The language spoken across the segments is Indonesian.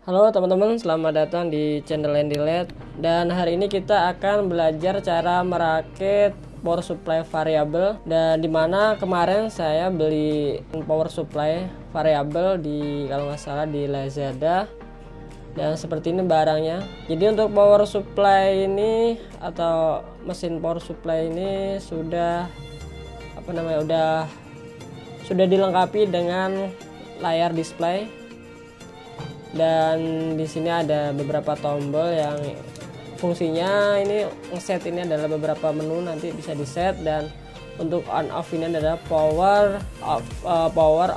Halo teman-teman, selamat datang di channel Andylet. Dan hari ini kita akan belajar cara merakit power supply variabel. Dan dimana kemarin saya beli power supply variabel di, kalau nggak salah, di Lazada. Dan seperti ini barangnya. Jadi untuk power supply ini atau mesin power supply ini sudah sudah dilengkapi dengan layar display. Dan di sini ada beberapa tombol yang fungsinya ini ngeset, ini adalah beberapa menu, nanti bisa di set. Dan untuk on off ini adalah power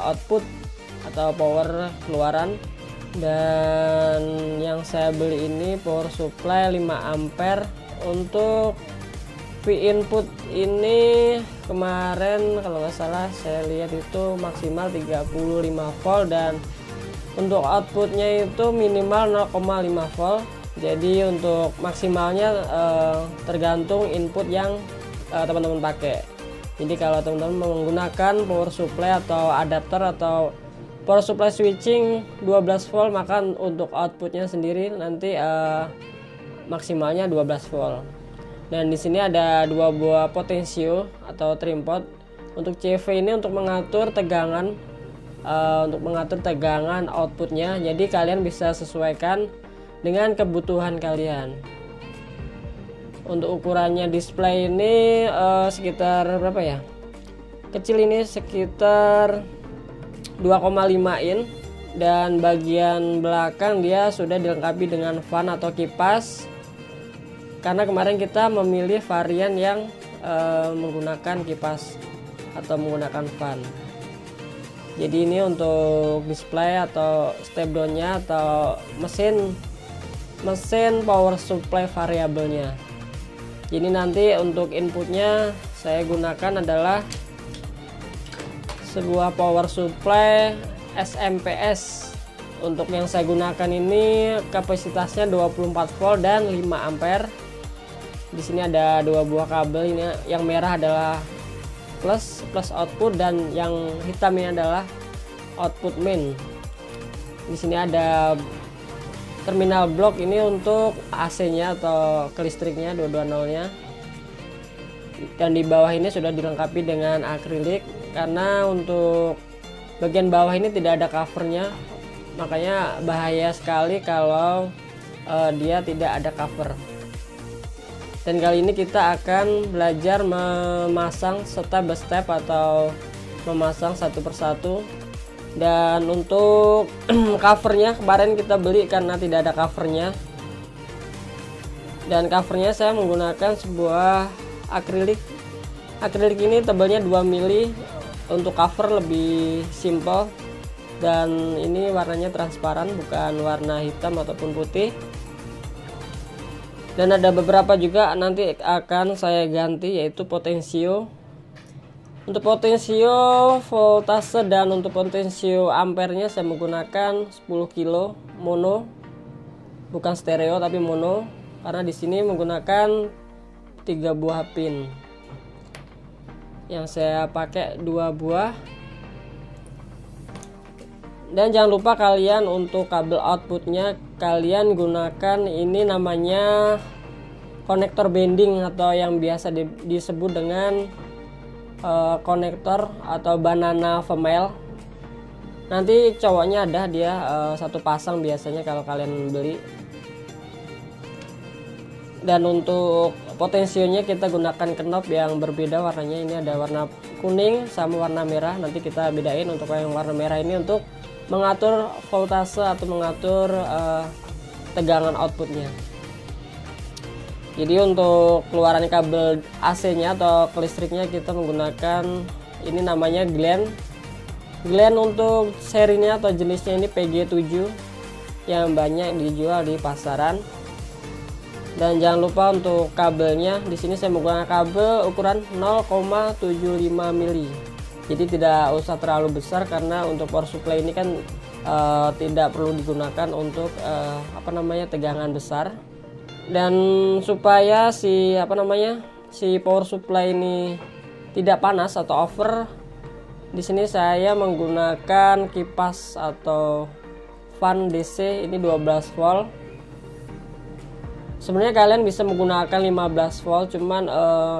output atau power keluaran. Dan yang saya beli ini power supply 5 ampere. Untuk V input ini kemarin kalau nggak salah saya lihat itu maksimal 35 volt, dan untuk outputnya itu minimal 0,5 volt. Jadi untuk maksimalnya tergantung input yang teman-teman pakai. Jadi kalau teman-teman menggunakan power supply atau adapter atau power supply switching 12 volt, maka untuk outputnya sendiri nanti maksimalnya 12 volt. Dan di sini ada dua buah potensio atau trim pot. Untuk CV ini untuk mengatur tegangan outputnya. Jadi kalian bisa sesuaikan dengan kebutuhan kalian. Untuk ukurannya display ini sekitar berapa ya, kecil ini sekitar 2,5 in. Dan bagian belakang dia sudah dilengkapi dengan fan atau kipas, karena kemarin kita memilih varian yang menggunakan kipas atau menggunakan fan. Jadi ini untuk display atau step down-nya atau mesin power supply variabelnya. Jadi nanti untuk inputnya saya gunakan adalah sebuah power supply SMPS. Untuk yang saya gunakan ini kapasitasnya 24 volt dan 5 ampere. Di sini ada dua buah kabel, ini yang merah adalah plus output dan yang hitam ini adalah output main. Di sini ada terminal blok ini untuk AC-nya atau kelistriknya 220-nya. Dan di bawah ini sudah dilengkapi dengan akrilik, karena untuk bagian bawah ini tidak ada covernya, makanya bahaya sekali kalau dia tidak ada cover. Dan kali ini kita akan belajar memasang step by step atau memasang satu persatu. Dan untuk covernya kemarin kita beli karena tidak ada covernya. Dan covernya saya menggunakan sebuah akrilik. Akrilik ini tebalnya 2 mili. Untuk cover lebih simple. Dan ini warnanya transparan, bukan warna hitam ataupun putih. Dan ada beberapa juga nanti akan saya ganti, yaitu potensio. Untuk potensio voltase dan untuk potensio ampernya saya menggunakan 10 kilo mono, bukan stereo tapi mono, karena di sini menggunakan 3 buah pin. Yang saya pakai 2 buah. Dan jangan lupa kalian untuk kabel outputnya kalian gunakan ini namanya konektor bending atau yang biasa disebut dengan konektor atau banana female. Nanti cowoknya ada dia satu pasang biasanya kalau kalian beli. Dan untuk potensionya kita gunakan knob yang berbeda warnanya. Ini ada warna kuning sama warna merah. Nanti kita bedain. Untuk yang warna merah ini untuk mengatur voltase atau mengatur tegangan outputnya. Jadi untuk keluaran kabel AC-nya atau kelistriknya kita menggunakan ini namanya Glen. Glen untuk serinya atau jenisnya ini PG7 yang banyak dijual di pasaran. Dan jangan lupa untuk kabelnya, di sini saya menggunakan kabel ukuran 0,75 mili. Jadi tidak usah terlalu besar, karena untuk power supply ini kan tidak perlu digunakan untuk tegangan besar. Dan supaya si power supply ini tidak panas atau over, di sini saya menggunakan kipas atau fan DC ini 12 volt. Sebenarnya kalian bisa menggunakan 15 volt, cuman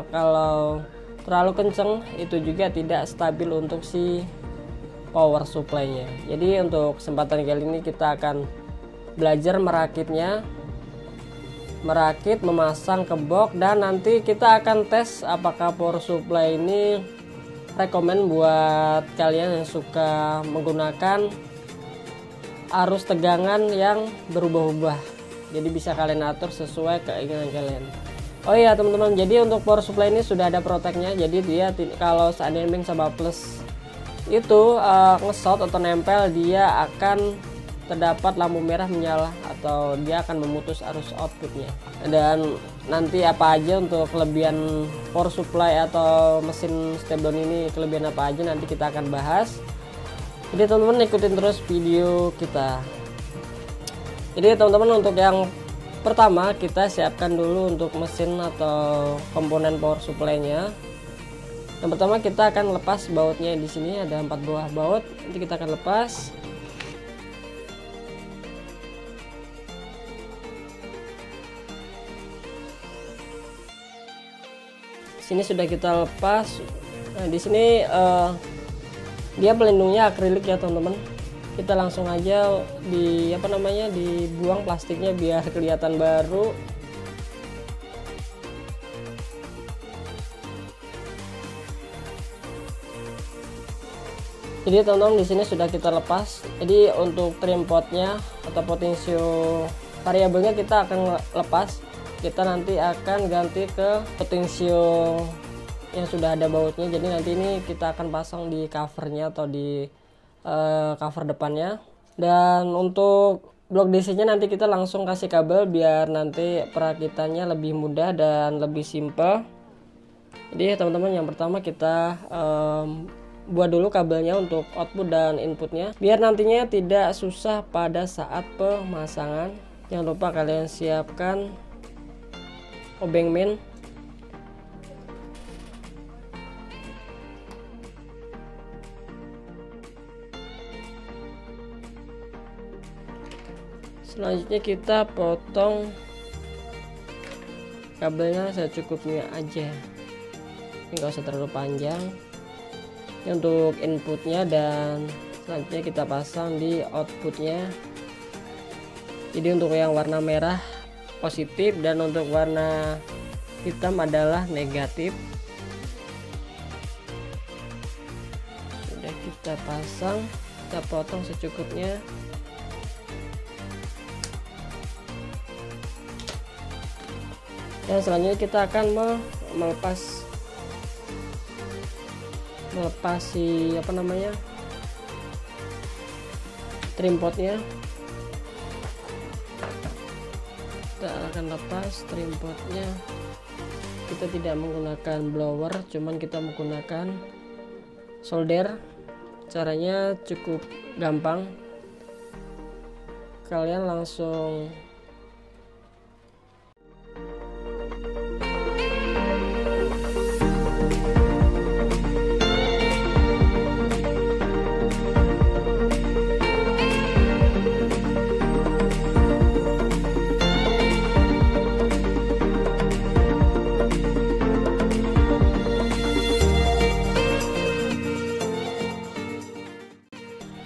kalau terlalu kenceng itu juga tidak stabil untuk si power supply-nya. Jadi untuk kesempatan kali ini kita akan belajar merakitnya, merakit, memasang ke box, dan nanti kita akan tes apakah power supply ini rekomen buat kalian yang suka menggunakan arus tegangan yang berubah-ubah. Jadi bisa kalian atur sesuai keinginan kalian. Oh iya teman-teman, jadi untuk power supply ini sudah ada proteknya. Jadi dia kalau seandainya sama plus itu ngesot atau nempel, dia akan terdapat lampu merah menyala atau dia akan memutus arus outputnya. Dan nanti apa aja untuk kelebihan power supply atau mesin step down ini, kelebihan apa aja nanti kita akan bahas. Jadi teman-teman ikutin terus video kita. Jadi teman-teman, untuk yang pertama kita siapkan dulu untuk mesin atau komponen power supply-nya. Yang pertama kita akan lepas bautnya. Di sini ada 4 buah baut. Nanti kita akan lepas. Sini sudah kita lepas. Nah, di sini dia pelindungnya akrilik ya teman-teman. Kita langsung aja dibuang plastiknya biar kelihatan baru. Jadi teman-teman, di sini sudah kita lepas. Jadi untuk trim potnya atau potensio variabelnya kita akan lepas. Kita nanti akan ganti ke potensio yang sudah ada bautnya. Jadi nanti ini kita akan pasang di covernya atau di cover depannya. Dan untuk blok DC-nya nanti kita langsung kasih kabel biar nanti perakitannya lebih mudah dan lebih simple. Jadi teman-teman, yang pertama kita buat dulu kabelnya untuk output dan inputnya biar nantinya tidak susah pada saat pemasangan. Jangan lupa kalian siapkan obeng main. Selanjutnya kita potong kabelnya secukupnya aja, ini nggak usah terlalu panjang. Ini untuk inputnya, dan selanjutnya kita pasang di outputnya. Jadi untuk yang warna merah positif dan untuk warna hitam adalah negatif. Sudah kita pasang, kita potong secukupnya. Dan selanjutnya kita akan melepas si trim potnya. Kita akan lepas trim potnya. Kita tidak menggunakan blower, cuman kita menggunakan solder. Caranya cukup gampang, kalian langsung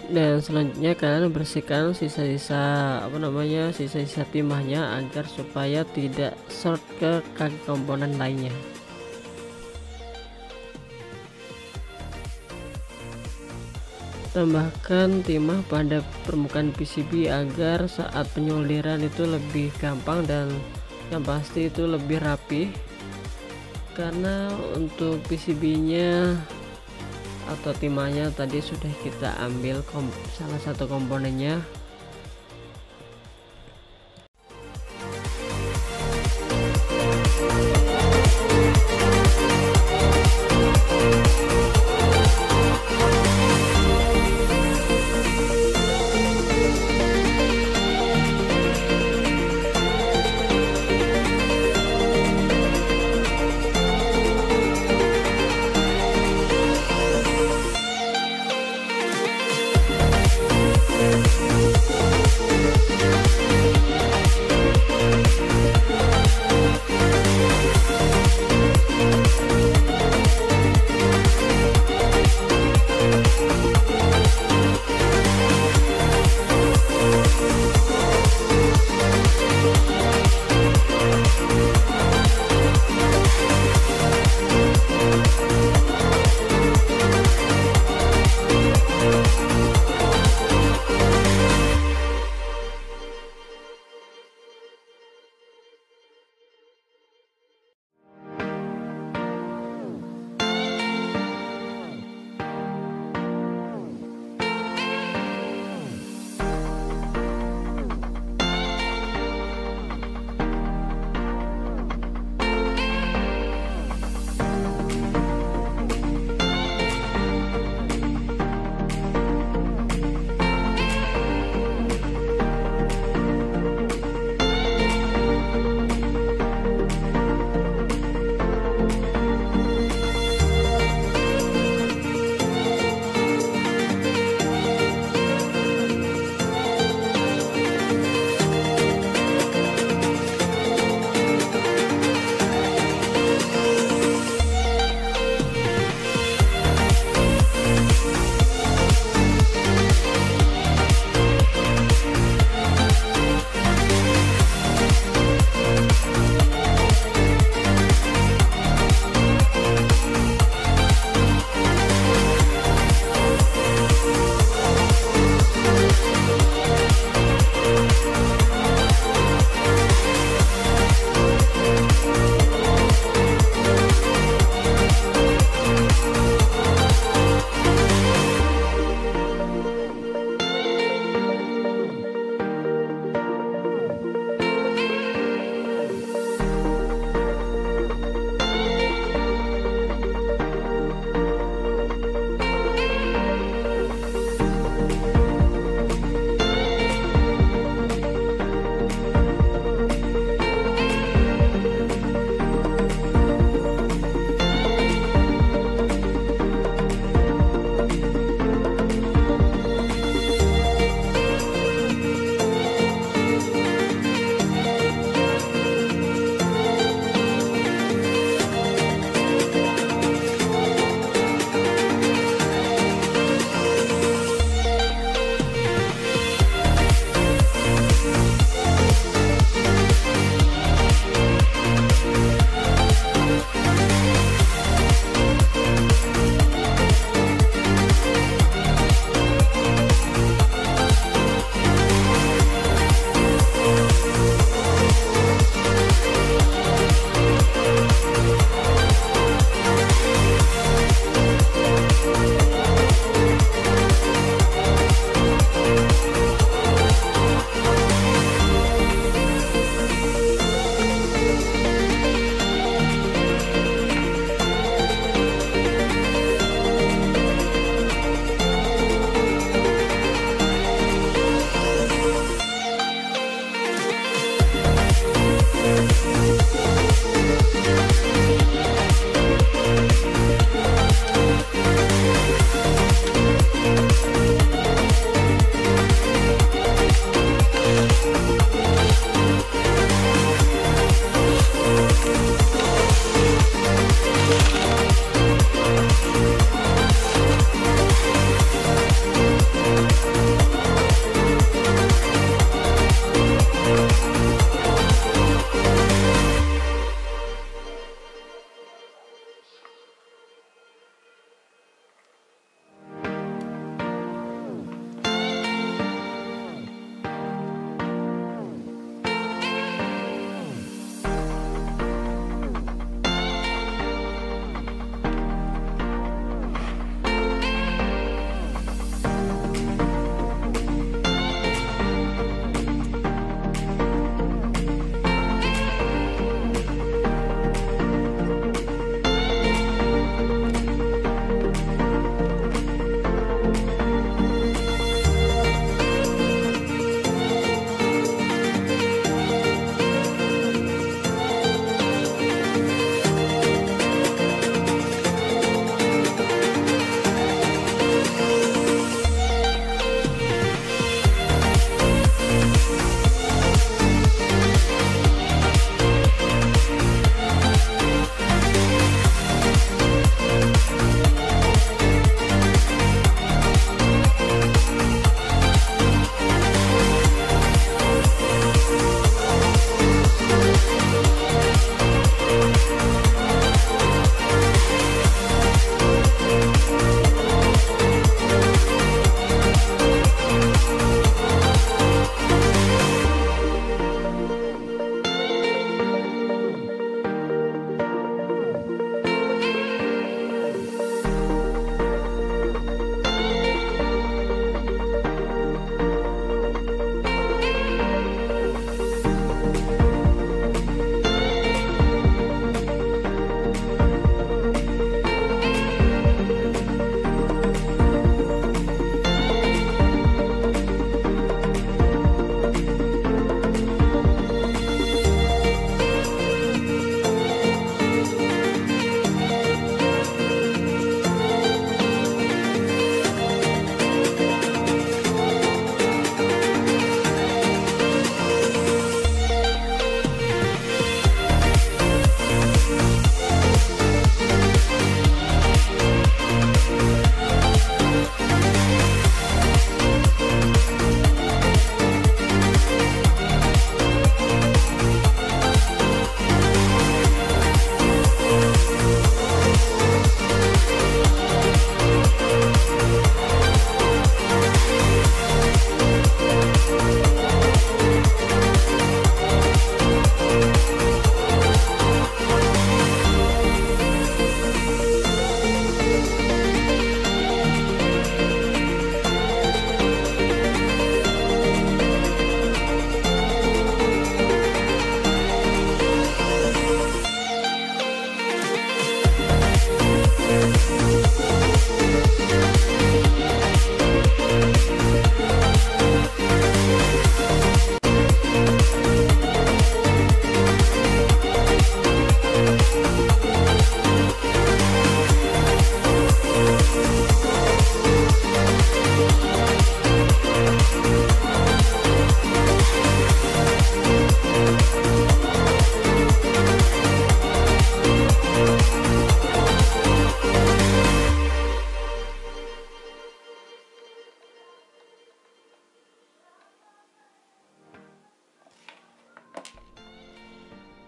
dan selanjutnya kalian bersihkan sisa-sisa sisa-sisa timahnya agar supaya tidak short ke kaki komponen lainnya. Tambahkan timah pada permukaan PCB agar saat penyolderan itu lebih gampang dan yang pasti itu lebih rapi, karena untuk PCB-nya atau timahnya tadi sudah kita ambil salah satu komponennya.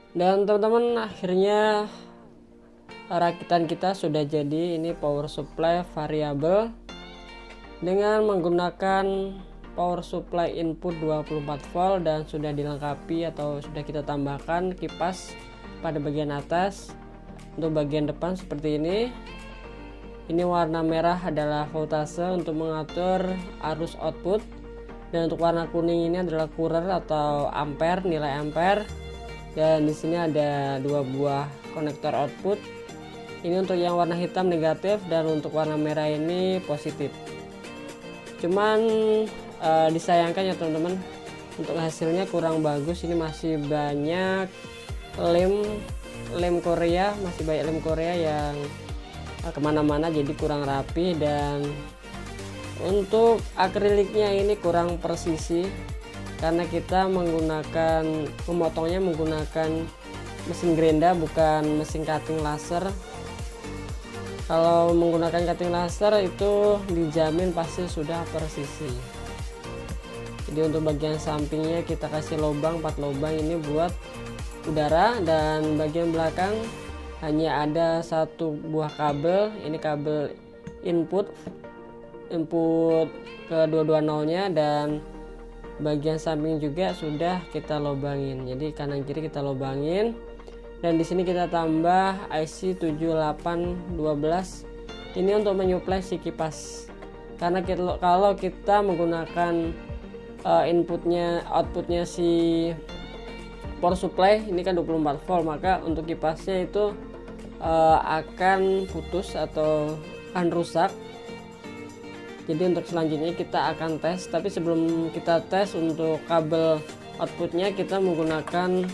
Dan teman-teman, akhirnya rakitan kita sudah jadi. Ini power supply variabel dengan menggunakan power supply input 24 volt dan sudah dilengkapi atau sudah kita tambahkan kipas pada bagian atas. Untuk bagian depan seperti ini. Ini warna merah adalah voltase untuk mengatur arus output, dan untuk warna kuning ini adalah Courant atau ampere, nilai ampere. Dan di sini ada 2 buah konektor output. Ini untuk yang warna hitam negatif dan untuk warna merah ini positif. Cuman disayangkan ya teman-teman, untuk hasilnya kurang bagus. Ini masih banyak lem Korea, masih banyak lem Korea yang kemana-mana, jadi kurang rapi. Dan untuk akriliknya ini kurang presisi karena kita memotongnya menggunakan mesin gerinda, bukan mesin cutting laser. Kalau menggunakan cutting laser itu dijamin pasti sudah presisi. Jadi untuk bagian sampingnya kita kasih lubang 4 lubang ini buat udara, dan bagian belakang hanya ada 1 buah kabel. Ini kabel input ke 220 nya, dan bagian samping juga sudah kita lubangin. Jadi kanan kiri kita lubangin. Dan di sini kita tambah IC 7812. Ini untuk menyuplai si kipas. Karena kalau kita menggunakan outputnya si power supply ini kan 24 volt, maka untuk kipasnya itu akan putus atau akan rusak. Jadi untuk selanjutnya kita akan tes, tapi sebelum kita tes untuk kabel outputnya kita menggunakan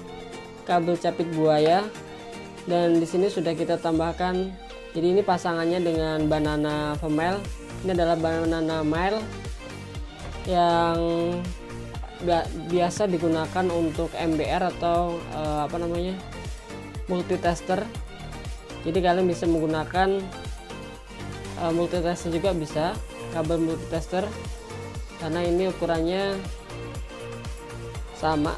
kabel capit buaya, dan di sini sudah kita tambahkan. Jadi ini pasangannya dengan banana female. Ini adalah banana male yang biasa digunakan untuk MBR atau multitester. Jadi kalian bisa menggunakan multitester juga bisa, kabel multitester, karena ini ukurannya sama.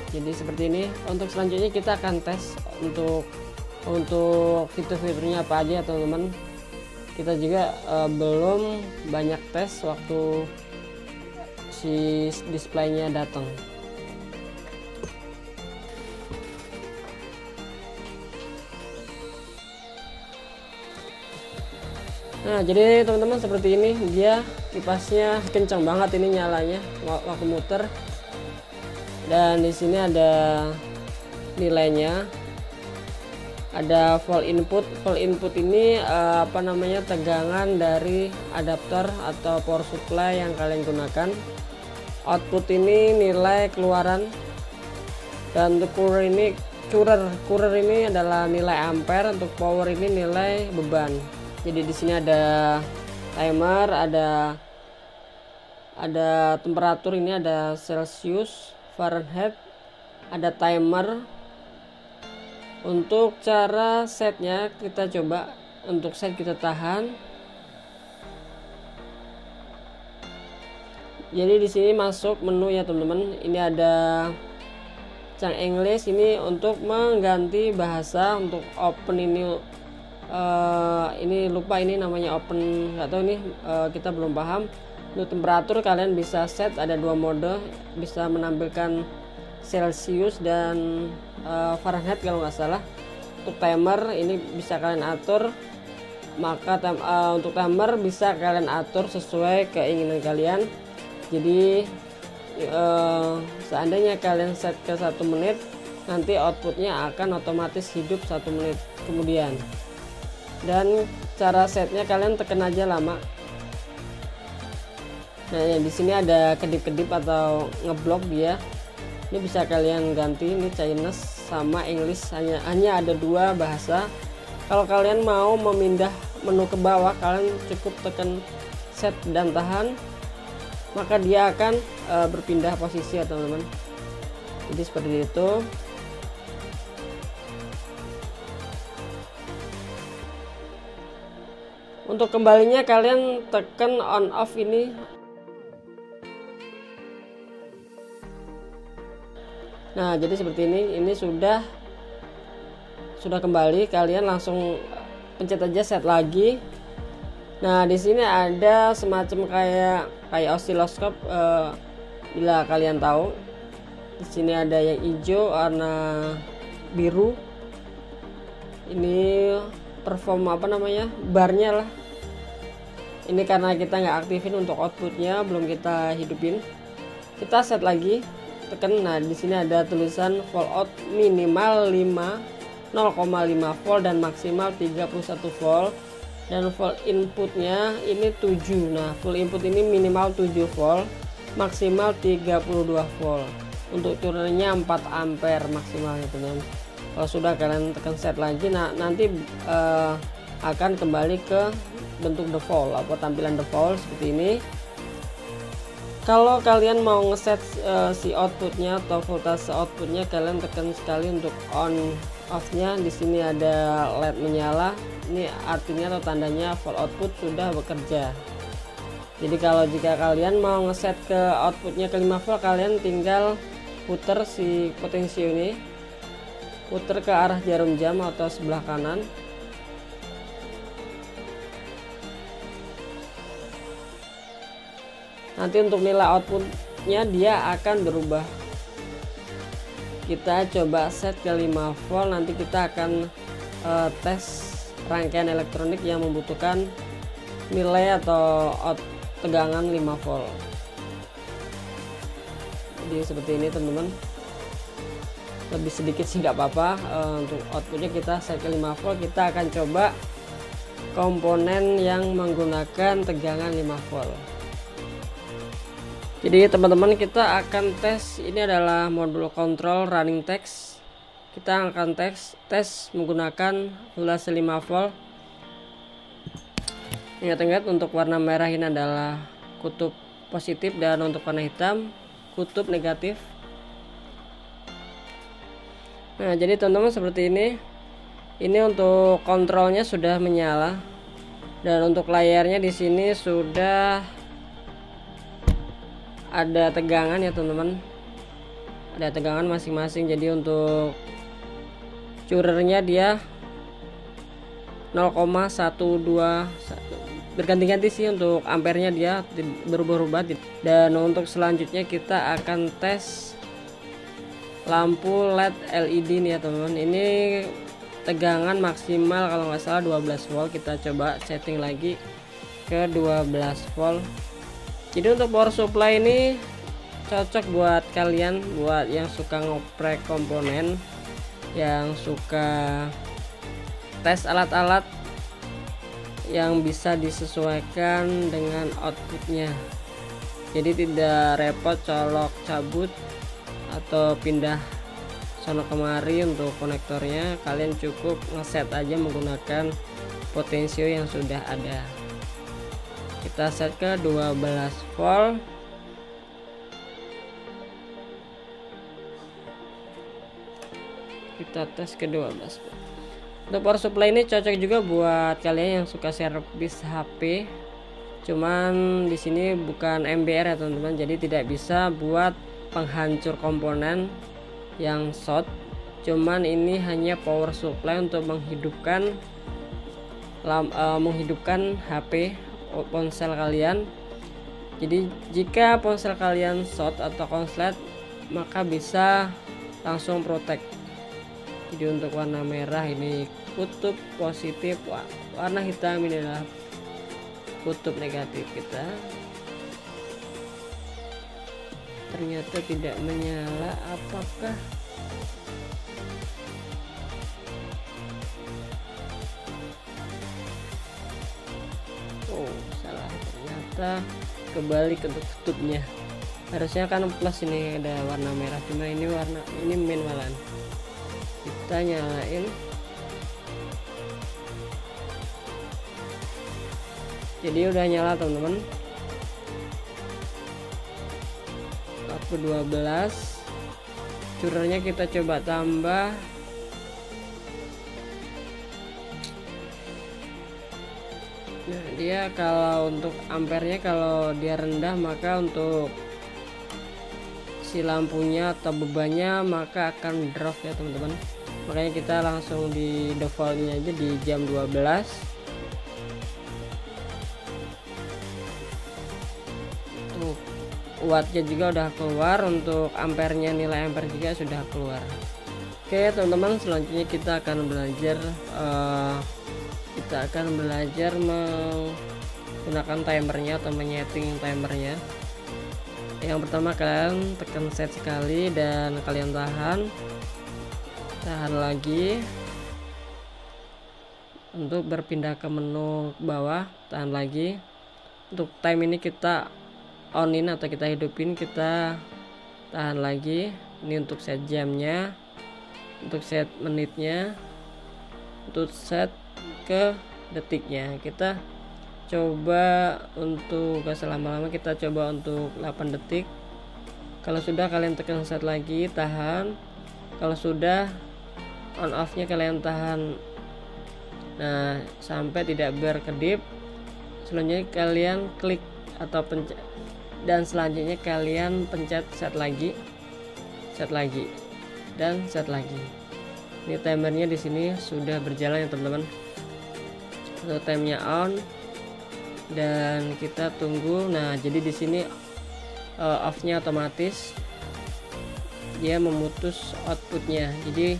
Jadi seperti ini. Untuk selanjutnya kita akan tes untuk fitur-fiturnya apa aja teman-teman. Kita juga belum banyak tes waktu si displaynya datang. Nah, jadi teman-teman seperti ini, dia kipasnya kencang banget ini nyalanya waktu muter. Dan di sini ada nilainya, ada volt input. Volt input ini tegangan dari adapter atau power supply yang kalian gunakan. Output ini nilai keluaran, dan untuk Courant ini adalah nilai ampere. Untuk power ini nilai beban. Jadi di sini ada timer, ada temperatur, ini ada Celsius, Fahrenheit, ada timer. Untuk cara setnya kita coba, untuk set kita tahan. Jadi di sini masuk menu ya teman-teman. Ini ada Cang English, ini untuk mengganti bahasa. Untuk open ini lupa ini namanya open, nggak tahu ini, kita belum paham. Untuk temperatur kalian bisa set, ada 2 mode, bisa menampilkan Celsius dan Fahrenheit kalau nggak salah. Untuk timer ini bisa kalian atur, maka untuk timer bisa kalian atur sesuai keinginan kalian. Jadi seandainya kalian set ke 1 menit, nanti outputnya akan otomatis hidup 1 menit kemudian. Dan cara setnya kalian tekan aja lama. Nah ya, di sini ada kedip-kedip atau ngeblok dia. Ini bisa kalian ganti, ini Chinese sama English, hanya ada 2 bahasa. Kalau kalian mau memindah menu ke bawah, kalian cukup tekan set dan tahan, maka dia akan berpindah posisi ya teman-teman. Jadi seperti itu. Untuk kembalinya kalian tekan on off ini. Nah, jadi seperti ini sudah kembali. Kalian langsung pencet aja set lagi. Nah, di sini ada semacam kayak osiloskop, bila kalian tahu. Di sini ada yang hijau, warna biru. Ini perform barnya lah. Ini karena kita nggak aktifin untuk outputnya, belum kita hidupin. Kita set lagi, tekan. Nah, di sini ada tulisan volt out minimal 0,5 volt dan maksimal 31 volt. Dan volt inputnya ini 7. Nah, full input ini minimal 7 volt, maksimal 32 volt. Untuk turunnya 4 ampere maksimalnya, teman. Kalau sudah, kalian tekan set lagi. Nah, nanti akan kembali ke bentuk default atau tampilan default seperti ini. Kalau kalian mau ngeset si outputnya atau voltase outputnya, kalian tekan sekali untuk on off-nya. Di sini ada LED menyala. Ini artinya atau tandanya volt output sudah bekerja. Jadi kalau jika kalian mau ngeset ke outputnya ke 5 volt, kalian tinggal puter si potensio ini, puter ke arah jarum jam atau sebelah kanan. Nanti untuk nilai outputnya dia akan berubah. Kita coba set ke 5 volt. Nanti kita akan tes rangkaian elektronik yang membutuhkan nilai atau tegangan 5 volt. Jadi seperti ini, teman-teman. Lebih sedikit sih nggak apa-apa. Untuk outputnya kita set ke 5 volt. Kita akan coba komponen yang menggunakan tegangan 5 volt. Jadi teman-teman, kita akan tes. Ini adalah modul kontrol running text. Kita akan tes menggunakan voltase 5 volt. Ingat-ingat, untuk warna merah ini adalah kutub positif, dan untuk warna hitam kutub negatif. Nah, jadi teman-teman seperti ini. Ini untuk kontrolnya sudah menyala, dan untuk layarnya di sini sudah ada tegangan ya, teman-teman. Ada tegangan masing-masing. Jadi untuk curernya dia 0,12, berganti-ganti sih. Untuk ampernya dia berubah-ubah. Dan untuk selanjutnya kita akan tes lampu LED LED nih ya, teman-teman. Ini tegangan maksimal kalau nggak salah 12 volt. Kita coba setting lagi ke 12 volt. Jadi untuk power supply ini cocok buat kalian, buat yang suka ngoprek komponen, yang suka tes alat-alat yang bisa disesuaikan dengan outputnya. Jadi tidak repot colok cabut atau pindah sono kemari untuk konektornya. Kalian cukup ngeset aja menggunakan potensio yang sudah ada. Kita set ke 12 volt. Kita tes ke 12 volt. Untuk power supply ini cocok juga buat kalian yang suka servis HP. Cuman di sini bukan MBR ya, teman-teman. Jadi tidak bisa buat penghancur komponen yang short. Cuman ini hanya power supply untuk menghidupkan HP ponsel kalian. Jadi jika ponsel kalian short atau konslet, maka bisa langsung protect. Jadi untuk warna merah ini kutub positif, warna hitam ini adalah kutub negatif. Kita ternyata tidak menyala. Apakah salah, ternyata kebalik untuk kutubnya. Harusnya kan plus, ini ada warna merah, cuma ini main malahan. Kita nyalain. Jadi udah nyala, teman-teman. Output 12. Curernya kita coba tambah. Nah, dia kalau untuk ampernya kalau dia rendah, maka untuk si lampunya atau bebannya, maka akan drop ya teman-teman. Makanya kita langsung di defaultnya aja di jam 12. Wattnya juga udah keluar, untuk ampernya, nilai ampere juga sudah keluar. Oke teman-teman, selanjutnya kita akan belajar menggunakan timernya atau menyeting timernya. Yang pertama, kalian tekan set sekali dan kalian tahan lagi untuk berpindah ke menu bawah, tahan lagi. Untuk time ini kita onin atau kita hidupin, kita tahan lagi. Ini untuk set jamnya, untuk set menitnya, untuk set ke detiknya. Kita coba untuk gak selama-lama, kita coba untuk 8 detik. Kalau sudah, kalian tekan set lagi, tahan. Kalau sudah, on off nya kalian tahan, nah sampai tidak berkedip. Selanjutnya kalian klik atau pencet, dan selanjutnya kalian pencet set lagi, dan set lagi. Ini timernya di sini sudah berjalan ya teman-teman. Untuk timenya on, dan kita tunggu. Nah, jadi di sini off-nya otomatis dia memutus outputnya. Jadi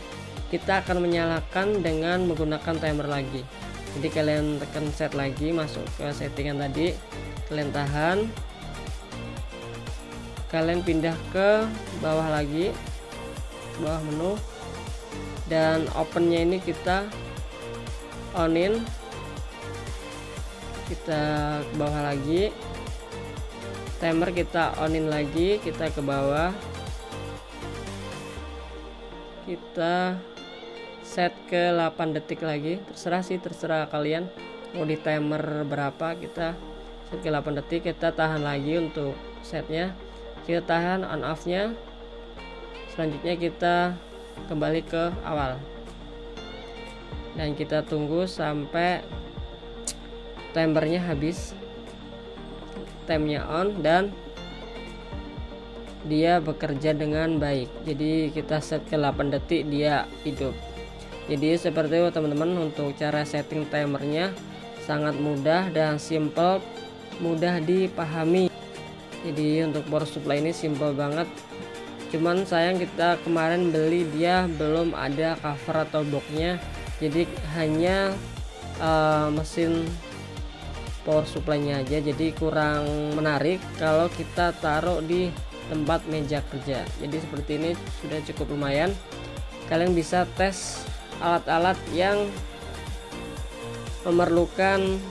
kita akan menyalakan dengan menggunakan timer lagi. Jadi kalian tekan set lagi, masuk ke settingan tadi, kalian tahan, kalian pindah ke bawah lagi, bawah menu, dan opennya ini kita onin, kita ke bawah lagi, timer kita onin lagi, kita ke bawah, kita set ke 8 detik lagi. Terserah sih, terserah kalian mau di timer berapa. Kita set ke 8 detik, kita tahan lagi untuk setnya, kita tahan on off nya. Selanjutnya kita kembali ke awal dan kita tunggu sampai timernya habis, timenya on, dan dia bekerja dengan baik. Jadi kita set ke 8 detik, dia hidup. Jadi seperti itu teman-teman, untuk cara setting timernya sangat mudah dan simple, mudah dipahami. Jadi untuk power supply ini simple banget. Cuman sayang kita kemarin beli, dia belum ada cover atau boxnya, jadi hanya mesin power supply-nya aja. Jadi kurang menarik kalau kita taruh di tempat meja kerja. Jadi seperti ini sudah cukup lumayan. Kalian bisa tes alat-alat yang memerlukan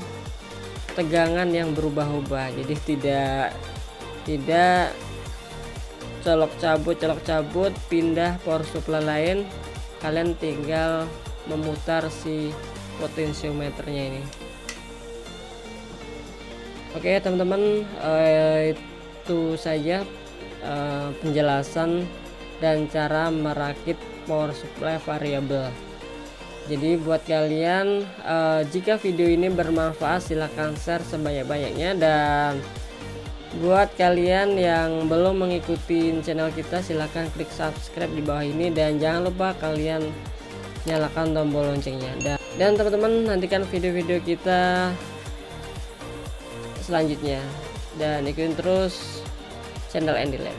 tegangan yang berubah-ubah. Jadi tidak colok cabut pindah power supply lain. Kalian tinggal memutar si potensiometernya ini. Oke teman-teman, itu saja penjelasan dan cara merakit power supply variabel. Jadi buat kalian, jika video ini bermanfaat silahkan share sebanyak-banyaknya, dan buat kalian yang belum mengikuti channel kita silahkan klik subscribe di bawah ini, dan jangan lupa kalian nyalakan tombol loncengnya. Dan teman-teman, nantikan video-video kita selanjutnya dan ikutin terus channel Andy Lab.